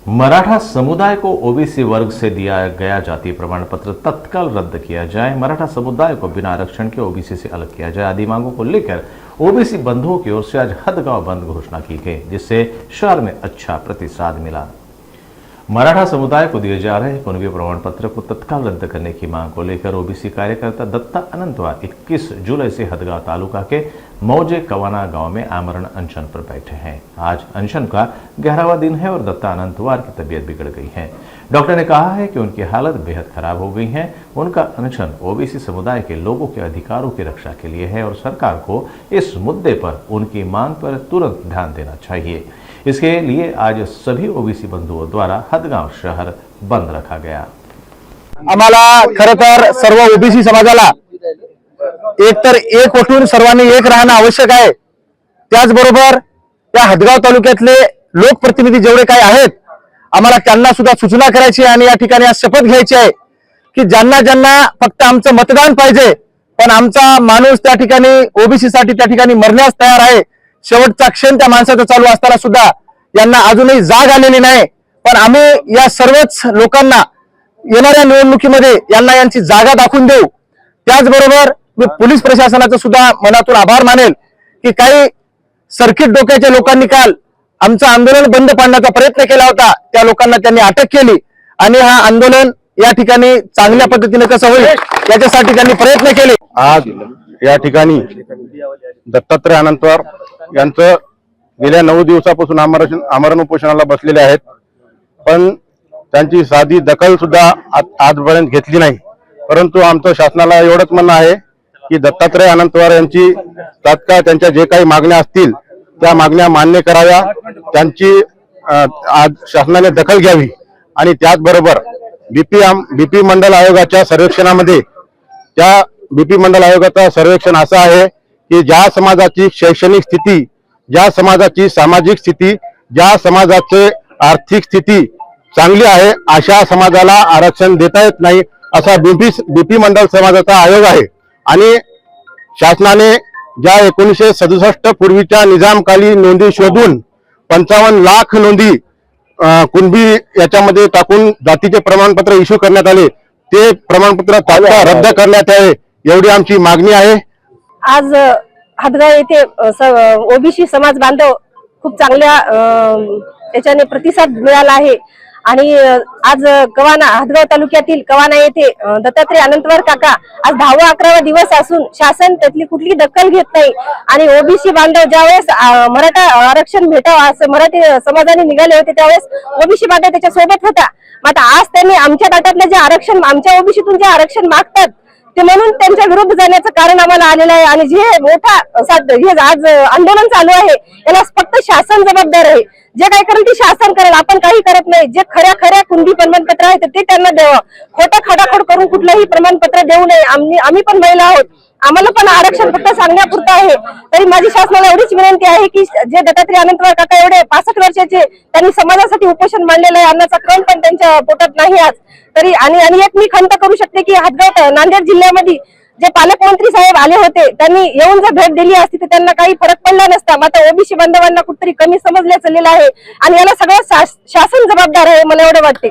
मराठा समुदाय को ओबीसी वर्ग से दिया गया जाति प्रमाण पत्र तत्काल रद्द किया जाए, मराठा समुदाय को बिना आरक्षण के ओबीसी से अलग किया जाए आदि मांगों को लेकर ओबीसी बंधुओं की ओर से आज हदगांव बंद घोषणा की गई, जिससे शहर में अच्छा प्रतिसाद मिला। मराठा समुदाय को दिए जा रहे कुणबी प्रमाण पत्र को तत्काल रद्द करने की मांग को लेकर ओबीसी कार्यकर्ता दत्ता अनंतवार 21 जुलाई से हदगांव तालुका के मौजे कवाना गांव में आमरण अनशन पर बैठे हैं। आज अनशन का 11वां दिन है और दत्ता अनंतवार की तबीयत बिगड़ गई है। डॉक्टर ने कहा है कि उनकी हालत बेहद खराब हो गई है। उनका अनशन ओबीसी समुदाय के लोगों के अधिकारों की रक्षा के लिए है और सरकार को इस मुद्दे पर उनकी मांग पर तुरंत ध्यान देना चाहिए। इसके लिए आज सभी ओबीसी बंधुओं द्वारा हदगांव शहर बंद रखा गया। आम्हाला खरं तर सर्व ओबीसी समाजाला एकतर एक उठून सर्वांनी एक राहणं आवश्यक आहे। त्याचबरोबर त्या हदगाव तालुक्यातले लोकप्रतिनिधी जेवढे काही आहेत आम्हाला त्यांना सुद्धा सूचना करायची आहे आणि या ठिकाणी आज शपथ घ्यायची आहे की ज्यांना ज्यांना फक्त आमचं मतदान पाहिजे, पण आमचा माणूस त्या ठिकाणी ओबीसी साठी त्या ठिकाणी मरण्यास तयार आहे। शेवटचा क्षण त्या माणसाचा चालू असताना सुद्धा यांना अजूनही जाग आलेली नाही, पण आम्ही या सर्वच लोकांना येणाऱ्या निवडणुकीमध्ये यांना यांची जागा दाखवून देऊ। त्याचबरोबर मी पोलीस प्रशासनाचा सुद्धा मनातून आभार मानेल की काही सर्किट डोक्याच्या लोकांनी काल आमचं आंदोलन बंद पाडण्याचा प्रयत्न केला होता, त्या लोकांना त्यांनी अटक केली आणि हा आंदोलन या ठिकाणी चांगल्या पद्धतीने कसं होईल याच्यासाठी त्यांनी प्रयत्न केले। आज या ठिकाणी दत्तात्रय अनंतवार यांचं गेल्या 9 दिवसापासून आमरण उपोषणाला बसलेले आहेत, पण त्यांची साधी दखल सुद्धा आजपर्यंत घेतली नाही। परंतु आमचं शासनाला एवढंच म्हणणं आहे की दत्तात्रय अनंतवार यांची तात्काळ त्यांच्या जे काही मागण्या असतील त्या मागण्या मान्य कराव्या, त्यांची आज शासनाने दखल घ्यावी आणि त्याचबरोबर बीपी मंडल आयोगाच्या सर्वेक्षणामध्ये त्या बीपी मंडल आयोगाचं सर्वेक्षण असं आहे की ज्या समाजाची शैक्षणिक स्थिती, ज्या समाजाची सामाजिक स्थिती, ज्या समाजाची आर्थिक स्थिती चांगली आहे अशा समाजाला आरक्षण देता येत नाही असा बीपी मंडल समाजाचा आयोग आहे। आणि शासनाने ज्या 1967 पूर्वीच्या निजामकालीन नोंदी शोधून 55 लाख नोंदी कुणबी याच्यामध्ये टाकून जातीचे प्रमाणपत्र इश्यू करण्यात आले, ते प्रमाणपत्र तात्काळ रद्द करण्यात यावे एवढी आमची मागणी आहे। आज हदगाव येथे ओबीसी समाज बांधव खूप चांगल्या याच्याने प्रतिसाद मिळाला आहे आणि आज हदगाव तालुक्यातील कवाना येथे दत्तात्रय अनंतवार काका आज 10वा 11वा दिवस असून शासन त्यातली कुठली दखल घेत नाही आणि ओबीसी बांधव ज्यावेळेस मराठा आरक्षण भेटावं असं मराठी समाजाने निघाले होते त्यावेळेस ओबीसी बांधव त्याच्या सोबत होता। आता आज त्यांनी आमच्या ताटातले जे आरक्षण, आमच्या ओबीसीतून जे आरक्षण मागतात ते म्हणून त्यांच्या विरुद्ध जाण्याचं कारण आम्हाला आलेलं आहे आणि जे मोठा हे आज आंदोलन चालू आहे याला फक्त शासन जबाबदार आहे। जे काय करेल ते शासन करेल, आपण काही करत नाही। जे खऱ्या कुणबी प्रमाणपत्र आहे ते त्यांना द्यावं, खोटा खडाखोड करून कुठलंही प्रमाणपत्र देऊ नये। आम्ही पण महिला आहोत, आम्हाला पण आरक्षण फक्त सांगण्यापुरतं आहे। तरी माझी शासनाला एवढीच विनंती आहे की जे दत्तात्रय अनंतवार काका एवढे 65 वर्षाचे त्यांनी समाजासाठी उपोषण मांडलेलं आहे, अन्नाचा क्रम पण त्यांच्या पोटात नाही आज तरी। आणि एक मी खंत करू शकते की हदगाव नांदेड जिल्ह्यामध्ये जे पालकमंत्री साहेब आले होते त्यांनी येऊन जर भेट दिली असती तर त्यांना काही फरक पडला नसता। मात्र ओबीसी बांधवांना कुठतरी कमी समजल्या चाललेलं आहे आणि याला सगळं शासन जबाबदार आहे, मला एवढं वाटते।